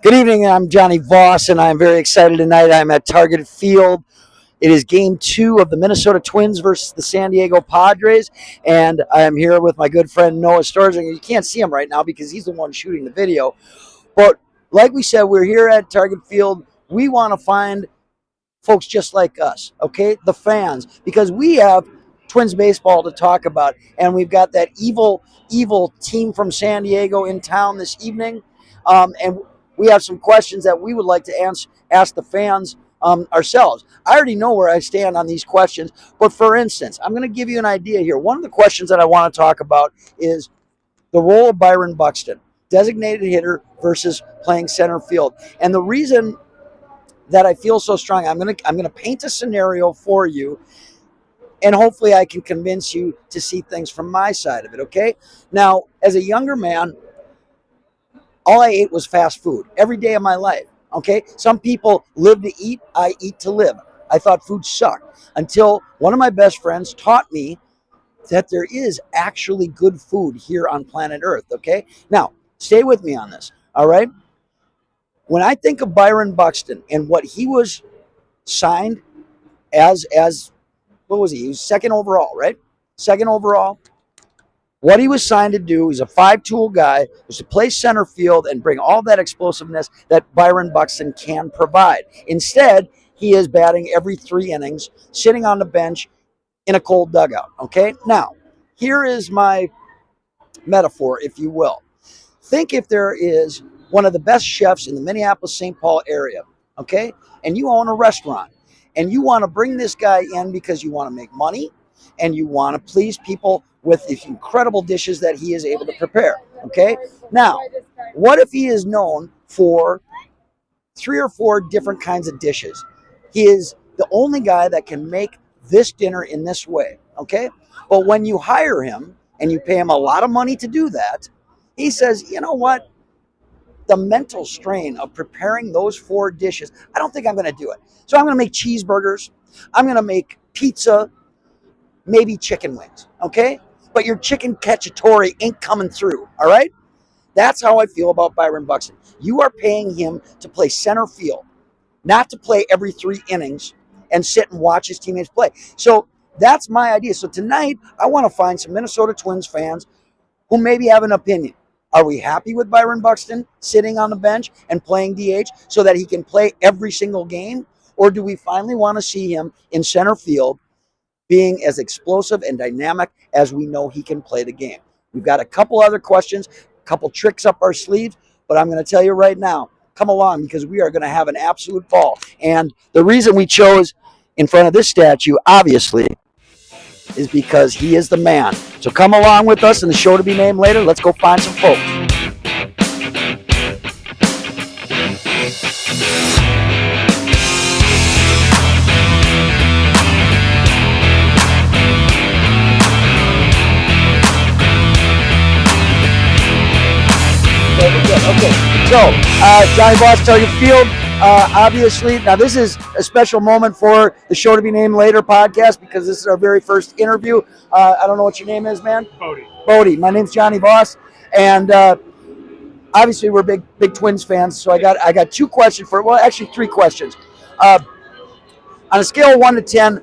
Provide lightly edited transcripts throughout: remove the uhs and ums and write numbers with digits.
Good evening. I'm Jonny Voss, and I'm very excited tonight. I'm at Target Field. It is game 2 of the Minnesota Twins versus the San Diego Padres, and I am here with my good friend Noah Storzinger. You can't see him right now because he's the one shooting the video. But like we said, we're here at Target Field. We want to find folks just like us, okay? The fans, because we have Twins baseball to talk about, and we've got that evil team from San Diego in town this evening, and we have some questions that we would like to ask the fans ourselves. I already know where I stand on these questions, but for instance, I'm going to give you an idea here. One of the questions that I want to talk about is the role of Byron Buxton, designated hitter versus playing center field. And the reason that I feel so strong, I'm gonna paint a scenario for you, and hopefully I can convince you to see things from my side of it. Okay. Now, as a younger man, all I ate was fast food every day of my life. Okay. Some people live to eat. I eat to live. I thought food sucked until one of my best friends taught me that there is actually good food here on planet Earth. Okay. Now, stay with me on this. All right. When I think of Byron Buxton and what he was signed as what was he? He was second overall, right? Second overall. What he was signed to do, he's a 5-tool guy, was to play center field and bring all that explosiveness that Byron Buxton can provide. Instead, he is batting every 3 innings, sitting on the bench in a cold dugout. Okay? Now, here is my metaphor, if you will. Think if there is one of the best chefs in the Minneapolis-St. Paul area, okay? And you own a restaurant, and you want to bring this guy in because you want to make money and you want to please people with these incredible dishes that he is able to prepare, okay? Now, what if he is known for 3 or 4 different kinds of dishes? He is the only guy that can make this dinner in this way, okay? But when you hire him and you pay him a lot of money to do that, he says, you know what? The mental strain of preparing those 4 dishes, I don't think I'm going to do it. So I'm going to make cheeseburgers. I'm going to make pizza, maybe chicken wings, okay? But your chicken cacciatore ain't coming through, all right? That's how I feel about Byron Buxton. You are paying him to play center field, not to play every 3 innings and sit and watch his teammates play. So that's my idea. So tonight, I want to find some Minnesota Twins fans who maybe have an opinion. Are we happy with Byron Buxton sitting on the bench and playing DH so that he can play every single game? Or do we finally want to see him in center field being as explosive and dynamic as we know he can play the game? We've got a couple other questions, a couple tricks up our sleeves, but I'm going to tell you right now, come along because we are going to have an absolute ball. And the reason we chose in front of this statue, obviously, is because he is the man. So come along with us in the show to be named later. Let's go find some folks. Okay. So, Jonny Voss, Target Field. Obviously, now this is a special moment for the show to be named later podcast because this is our very first interview. I don't know what your name is, man. Bodie. My name's Jonny Voss, and obviously we're big Twins fans. So I got 2 questions actually 3 questions. On a scale of 1 to 10,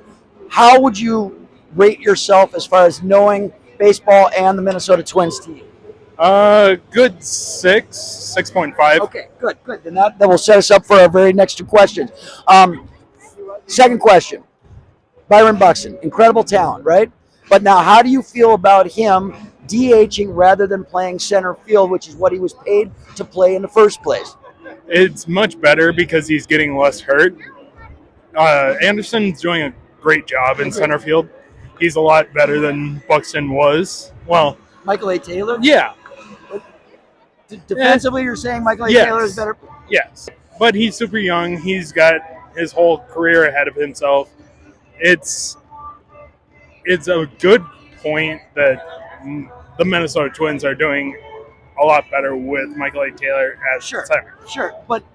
how would you rate yourself as far as knowing baseball and the Minnesota Twins team? Good 6.5. Okay, good. Then that will set us up for our very next 2 questions. Second question, Byron Buxton, incredible talent, right? But now how do you feel about him DHing rather than playing center field, which is what he was paid to play in the first place? It's much better because he's getting less hurt. Anderson's doing a great job in center field. He's a lot better than Buxton was. Well, Michael A. Taylor? Yeah. Defensively, you're saying Michael A. Taylor is better? Yes. But he's super young. He's got his whole career ahead of himself. It's a good point that the Minnesota Twins are doing a lot better with Michael A. Taylor as center. Sure. But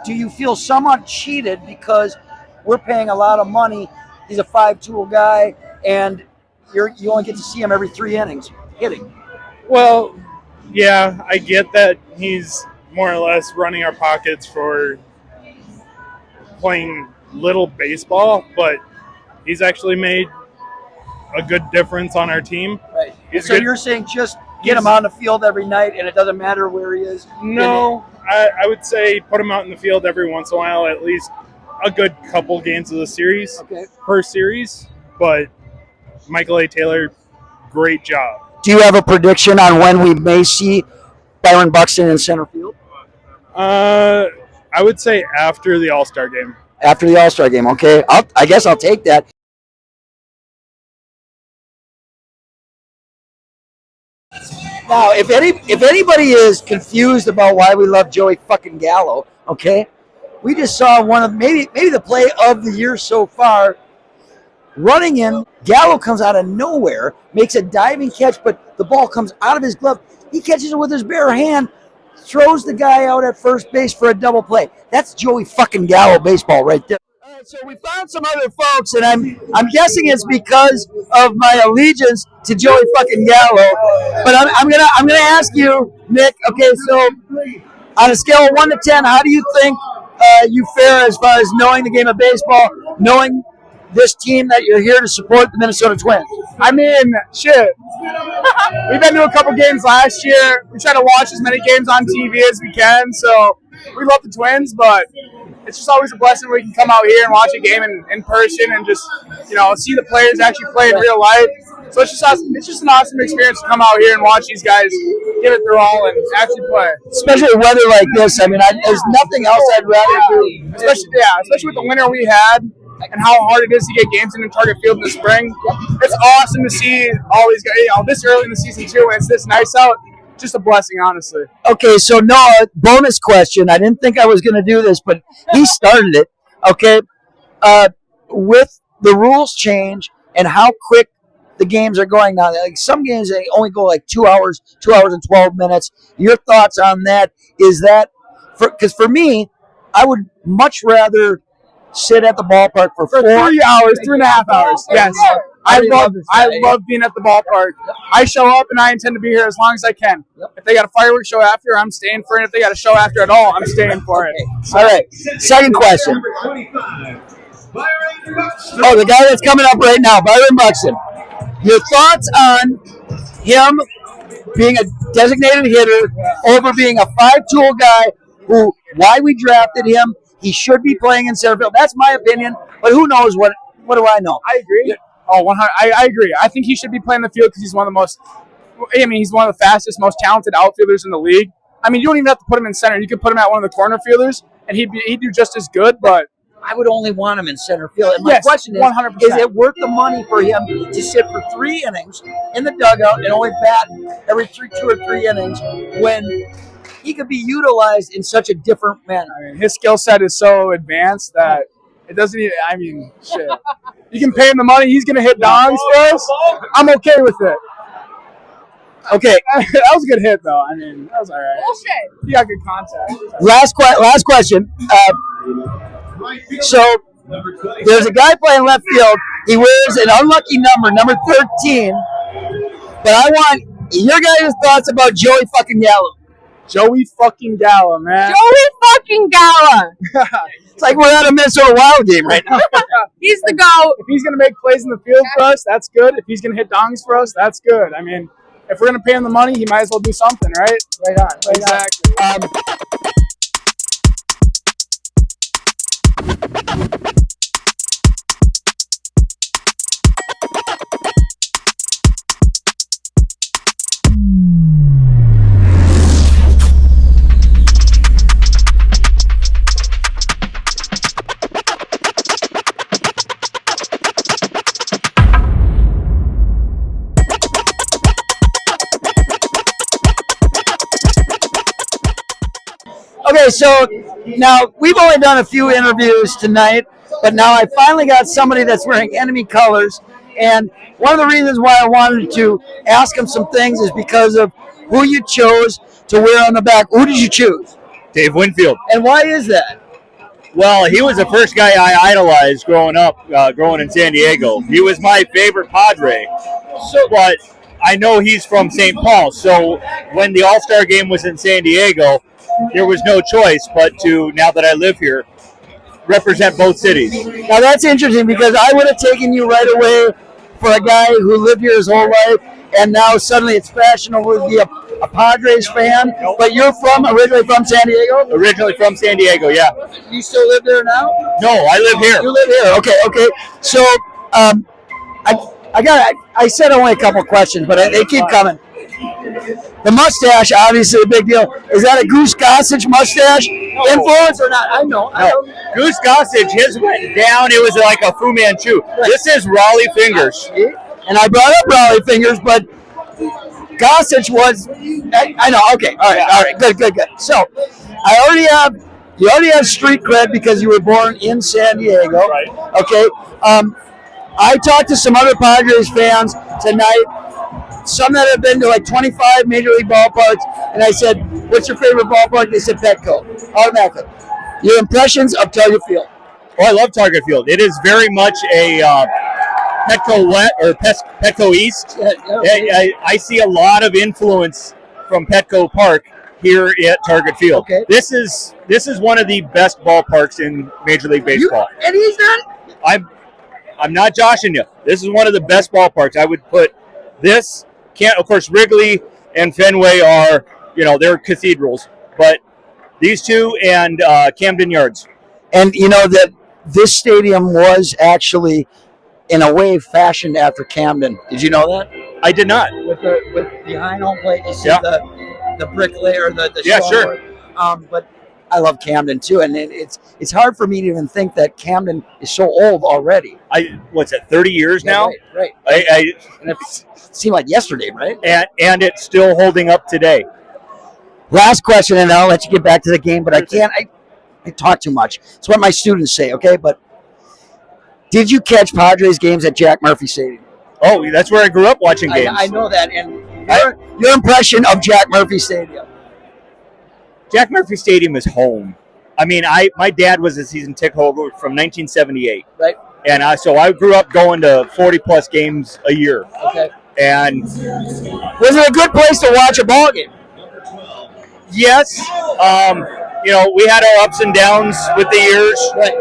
do you feel somewhat cheated because we're paying a lot of money? He's a 5-tool guy, and you only get to see him every 3 innings hitting. Well, yeah, I get that he's more or less running our pockets for playing little baseball, but he's actually made a good difference on our team. Right. He's So good. you're saying just get him on the field every night, and it doesn't matter where he is? No, I would say put him out in the field every once in a while, at least a good couple games of the series per series. But Michael A. Taylor, great job. Do you have a prediction on when we may see Byron Buxton in center field? I would say after the All-Star game. After the All-Star game, okay. I guess I'll take that. Now, if anybody is confused about why we love Joey fucking Gallo, okay, we just saw one of maybe the play of the year so far. Running in, Gallo comes out of nowhere, makes a diving catch, but the ball comes out of his glove. He catches it with his bare hand, throws the guy out at first base for a double play. That's Joey fucking Gallo baseball right there. All right, so we found some other folks, and I'm guessing it's because of my allegiance to Joey fucking Gallo. But I'm gonna ask you, Nick. Okay, so on a scale of 1 to 10, how do you think you fare as far as knowing the game of baseball, knowing this team that you're here to support, the Minnesota Twins? I mean, shit. We've been to a couple games last year. We try to watch as many games on TV as we can, so we love the Twins, but it's just always a blessing when we can come out here and watch a game in person and just, see the players actually play in real life. So it's just awesome. It's just an awesome experience to come out here and watch these guys give it their all and actually play. Especially weather like this. I mean, there's nothing else I'd rather do. Especially with the winter we had and how hard it is to get games in Target Field in the spring. It's awesome to see all these guys, this early in the season too, and it's this nice out. Just a blessing, honestly. Okay, so Noah, bonus question. I didn't think I was going to do this, but he started it. Okay, with the rules change and how quick the games are going now, like some games they only go like 2 hours and 12 minutes. Your thoughts on that? Is that because for me, I would much rather sit at the ballpark for 3 hours, 3.5 hours. Yes. I love being at the ballpark. I show up and I intend to be here as long as I can. If they got a fireworks show after, I'm staying for it. If they got a show after at all, I'm staying for it. All right. Second question. Oh, the guy that's coming up right now, Byron Buxton. Your thoughts on him being a designated hitter over being a 5-tool guy who, why we drafted him, he should be playing in center field. That's my opinion, but who knows what do I know? I agree. Oh, 100. I agree. I think he should be playing the field because he's one of the fastest, most talented outfielders in the league. I mean, you don't even have to put him in center. You could put him at one of the corner fielders, and he'd do just as good, but I would only want him in center field. And my yes, question is, 100%. Is it worth the money for him to sit for 3 innings in the dugout and only bat every 2 or 3 innings when he could be utilized in such a different manner? I mean, his skill set is so advanced that it doesn't even, shit. You can pay him the money. He's going to hit dongs for us. I'm okay with it. Okay. That was a good hit, though. I mean, that was all right. Bullshit. He got good contact. Last question. So there's a guy playing left field. He wears an unlucky number 13. But I want your guys' thoughts about Joey fucking Gallo. Joey fucking Gallo, man. Joey fucking Gallo. It's like we're at a Minnesota Wild game right now. He's the GOAT. If he's going to make plays in the field for us, that's good. If he's going to hit dongs for us, that's good. I mean, if we're going to pay him the money, he might as well do something, right? Right on. Exactly. Okay, so now we've only done a few interviews tonight, but now I finally got somebody that's wearing enemy colors. And one of the reasons why I wanted to ask him some things is because of who you chose to wear on the back. Who did you choose? Dave Winfield. And why is that? Well, he was the first guy I idolized growing up, growing in San Diego. He was my favorite Padre. But I know he's from St. Paul, so when the All-Star game was in San Diego, there was no choice but to, now that I live here, represent both cities. Now that's interesting because I would have taken you right away for a guy who lived here his whole life, and now suddenly it's fashionable to be a Padres fan. But you're originally from San Diego? Originally from San Diego, yeah. You still live there now? No, I live here. You live here. Okay. So I said only a couple questions, but they keep coming. The mustache, obviously a big deal. Is that a Goose Gossage mustache influence or not? I know. Goose Gossage, his went down. It was like a Fu Manchu. This is Raleigh Fingers. And I brought up Raleigh Fingers, but Gossage was. I know. Okay. All right. Good. So you already have street cred because you were born in San Diego. Right. Okay. I talked to some other Padres fans tonight, some that have been to like 25 Major League ballparks, and I said, what's your favorite ballpark? They said Petco, automatically. Your impressions of Target Field? Oh, I love Target Field. It is very much a Petco West or Petco East. I see a lot of influence from Petco Park here at Target Field. Okay. This is one of the best ballparks in Major League Baseball. And he's not. I'm not joshing you. This is one of the best ballparks. I would put this. Of course, Wrigley and Fenway are, they're cathedrals, but these two and Camden Yards. And you know that this stadium was actually, in a way, fashioned after Camden. Did you know that? I did not. With behind home plate, you see the brick layer, the sure. But I love Camden too, and it's hard for me to even think that Camden is so old already. What's it? 30 years now? Right. And it seemed like yesterday, right? And it's still holding up today. Last question, and then I'll let you get back to the game. But I can't. I talk too much. It's what my students say. Okay, but did you catch Padres games at Jack Murphy Stadium? Oh, that's where I grew up watching games. I know that, and your impression of Jack Murphy Stadium. Jack Murphy Stadium is home. I mean, my dad was a season ticket holder from 1978. Right. And so I grew up going to 40-plus games a year. Okay. And was it a good place to watch a ball game? Yes. We had our ups and downs with the years. Right.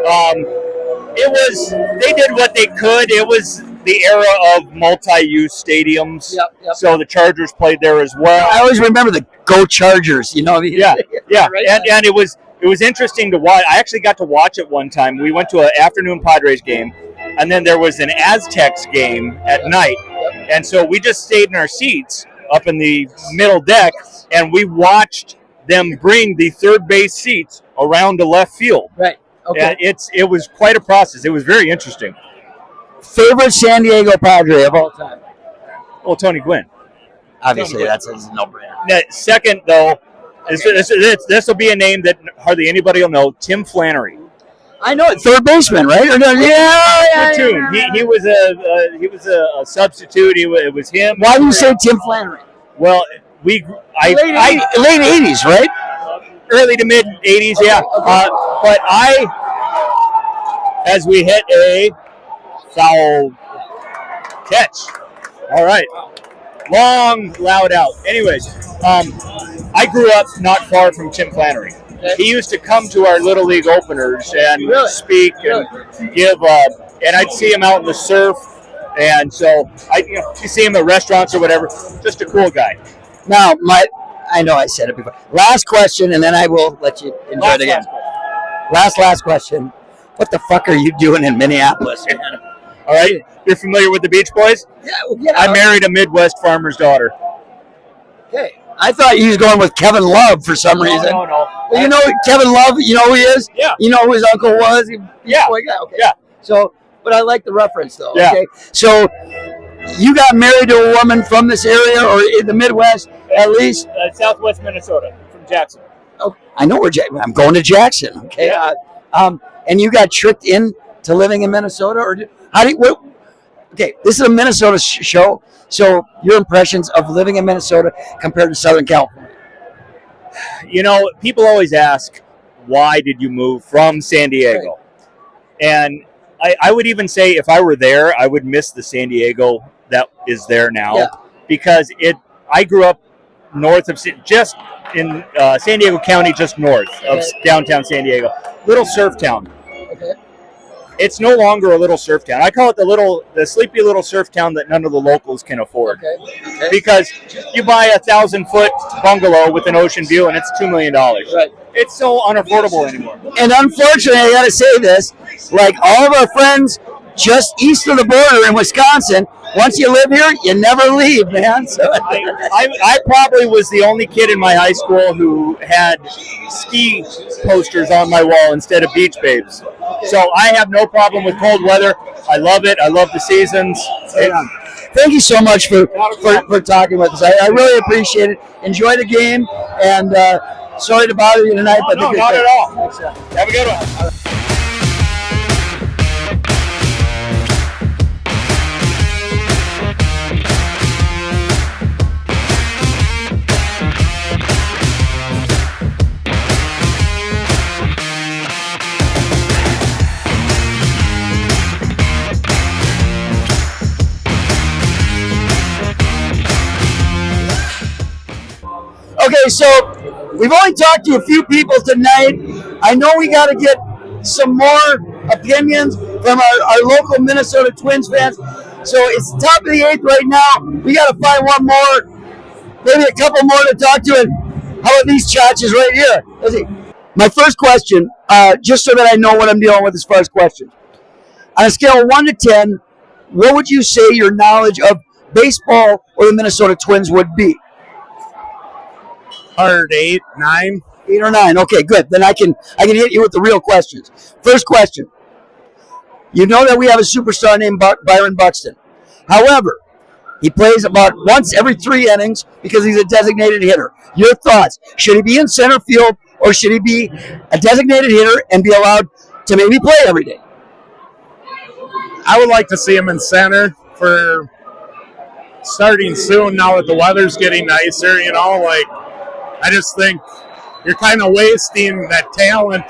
They did what they could. It was the era of multi-use stadiums. Yep. So the Chargers played there as well. I always remember the Go Chargers. Yeah. Right. And it was interesting to watch. I actually got to watch it one time. We went to an afternoon Padres game, and then there was an Aztecs game at night. Yep. And so we just stayed in our seats up in the middle deck, and we watched them bring the third base seats around to left field. Right. Okay. And it was quite a process. It was very interesting. Favorite San Diego Padre of all time? Well, Tony Gwynn. Obviously, that's a no-brainer. Second, though, this will be a name that hardly anybody will know. Tim Flannery. I know it. Third baseman, right? Platoon. He was a substitute. It was him. Why do you say Tim Flannery? Well, late 80s, right? Early to mid 80s, yeah. Okay. But as we hit a foul catch. All right. Long, loud out. Anyways, I grew up not far from Tim Flannery. Okay. He used to come to our Little League openers and speak and give, and I'd see him out in the surf. And so you see him at restaurants or whatever. Just a cool guy. Now, I know I said it before. Last question, and then I will let you enjoy it again. Last question. What the fuck are you doing in Minneapolis, man? All right. You're familiar with the Beach Boys? Yeah. I married a Midwest farmer's daughter. Okay. I thought you was going with Kevin Love for some reason. No. Well, you know Kevin Love, you know who he is? Yeah. You know who his uncle was? Yeah. Okay. Yeah. So, but I like the reference, though. Yeah. Okay. So, you got married to a woman from this area or in the Midwest, at least? Southwest Minnesota, from Jackson. Oh, I know where I'm going to Jackson. Okay. Yeah. And you got tricked into living in Minnesota, or okay, this is a Minnesota show. So your impressions of living in Minnesota compared to Southern California? People always ask, why did you move from San Diego? Right. And I would even say if I were there, I would miss the San Diego that is there now, because I grew up north of just in San Diego County, just north of downtown San Diego. Little surf town. Okay. It's no longer a little surf town. I call it the sleepy little surf town that none of the locals can afford. Okay. Because you buy a 1,000-foot bungalow with an ocean view and it's $2 million. Right. It's so unaffordable anymore. And unfortunately, I got to say this, like all of our friends just east of the border in Wisconsin, once you live here, you never leave, man. So I probably was the only kid in my high school who had ski posters on my wall instead of beach babes. So I have no problem with cold weather. I love it. I love the seasons. Thank you so much for talking with us. I really appreciate it. Enjoy the game, and sorry to bother you tonight. But no, not at all. Have a good one. Okay, so we've only talked to a few people tonight. I know we got to get some more opinions from our local Minnesota Twins fans. So it's the top of the 8th right now. We got to find one more, maybe a couple more to talk to. And how about these chachas right here? Let's see. My first question, just so that I know what I'm dealing with as far as questions. On a scale of 1 to 10, what would you say your knowledge of baseball or the Minnesota Twins would be? Hard 8, 9. 8 or 9. Okay, good. Then I can hit you with the real questions. First question. You know that we have a superstar named Byron Buxton. However, he plays about once every 3 innings because he's a designated hitter. Your thoughts? Should he be in center field or should he be a designated hitter and be allowed to maybe play every day? I would like to see him in center for starting soon now that the weather's getting nicer, I just think you're kind of wasting that talent.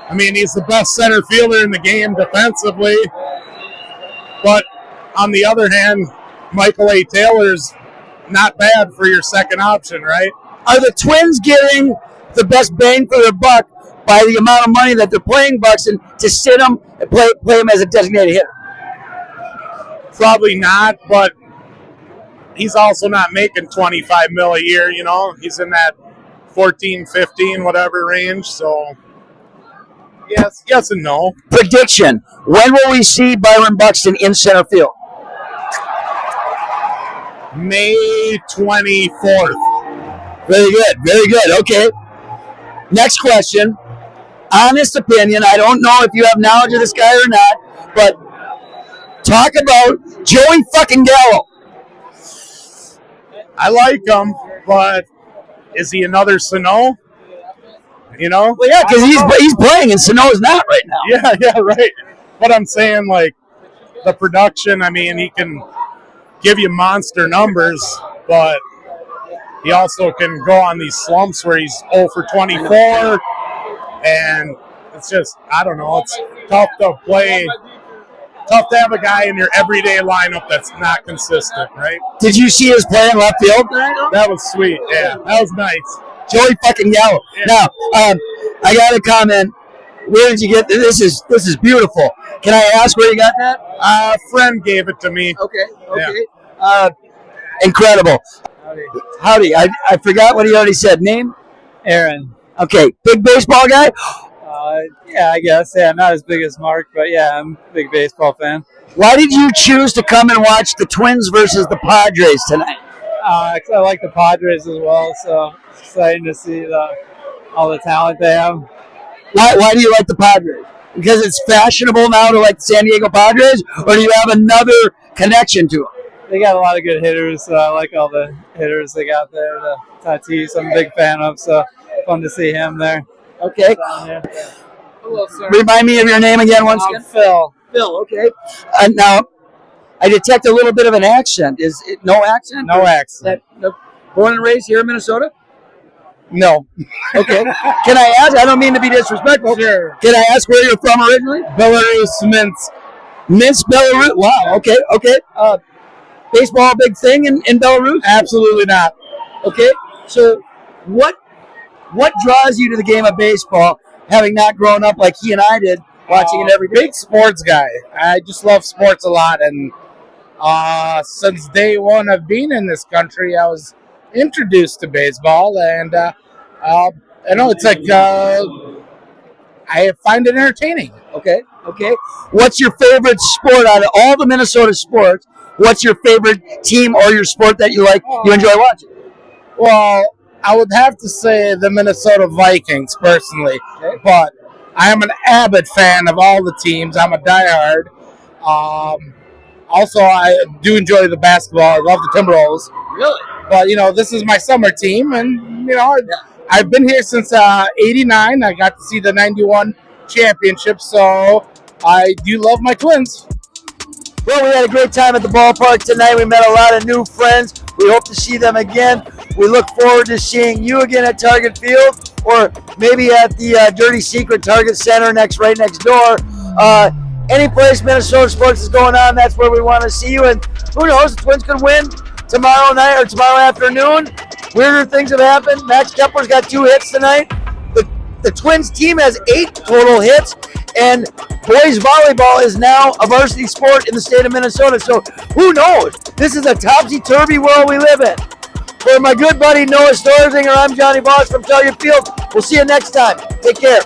I mean, he's the best center fielder in the game defensively. But on the other hand, Michael A. Taylor's not bad for your second option, right? Are the Twins getting the best bang for their buck by the amount of money that they're paying Buxton to sit him and play him as a designated hitter? Probably not, but he's also not making $25 million a year, He's in that 14, 15, whatever range. So, yes and no. Prediction. When will we see Byron Buxton in center field? May 24th. Very good. Okay. Next question. Honest opinion. I don't know if you have knowledge of this guy or not, but talk about Joey fucking Gallo. I like him, but is he another Sano? Well, yeah, because he's playing and Sano's not right now. Yeah, right. But I'm saying, the production, I mean, he can give you monster numbers, but he also can go on these slumps where he's 0 for 24, and it's just, I don't know, it's tough to play. Tough to have a guy in your everyday lineup that's not consistent, right? Did you see his play in left field? That was sweet. Yeah, that was nice. Joey fucking Gallo. Yeah. Now, I got a comment. Where did you get this? This is beautiful. Can I ask where you got that? A friend gave it to me. Okay. Yeah. Incredible. Howdy. I forgot what he already said. Name? Aaron. Okay. Big baseball guy? Yeah, I guess. Yeah, not as big as Mark, but yeah, I'm a big baseball fan. Why did you choose to come and watch the Twins versus the Padres tonight? 'Cause I like the Padres as well, so exciting to see all the talent they have. Why do you like the Padres? Because it's fashionable now to like the San Diego Padres, or do you have another connection to them? They got a lot of good hitters, so I like all the hitters they got there. The Tatis, I'm a big fan of, so fun to see him there. Okay. Hello, sir. Remind me of your name again once again. Phil. Phil, okay. Now, I detect a little bit of an accent. Is it no accent? No accent. Born and raised here in Minnesota? No. Okay. Can I ask? I don't mean to be disrespectful. Sure. Can I ask where you're from originally? Belarus, Minsk. Minsk, Belarus. Wow. Okay. Baseball, big thing in Belarus? Absolutely not. Okay, so what draws you to the game of baseball, having not grown up like he and I did, watching it every day? Big sports guy. I just love sports a lot, and since day one of being in this country, I was introduced to baseball, and I know it's like I find it entertaining. Okay. What's your favorite sport out of all the Minnesota sports? What's your favorite team or your sport that you like? You enjoy watching? Well, I would have to say the Minnesota Vikings personally, but I am an avid fan of all the teams. I'm a diehard. Also, I do enjoy the basketball. I love the Timberwolves. Really? But this is my summer team, and I've been here since '89. I got to see the '91 championship, so I do love my Twins. Well, we had a great time at the ballpark tonight. We met a lot of new friends. We hope to see them again. We look forward to seeing you again at Target Field, or maybe at the Dirty Secret Target Center right next door. Any place Minnesota sports is going on, that's where we want to see you. And who knows, the Twins could win tomorrow night or tomorrow afternoon. Weirder things have happened. Max Kepler's got 2 hits tonight. The Twins team has 8 total hits, and boys volleyball is now a varsity sport in the state of Minnesota. So who knows? This is a topsy-turvy world we live in. For my good buddy Noah Storzinger, I'm Jonny Voss from Target Field. We'll see you next time. Take care.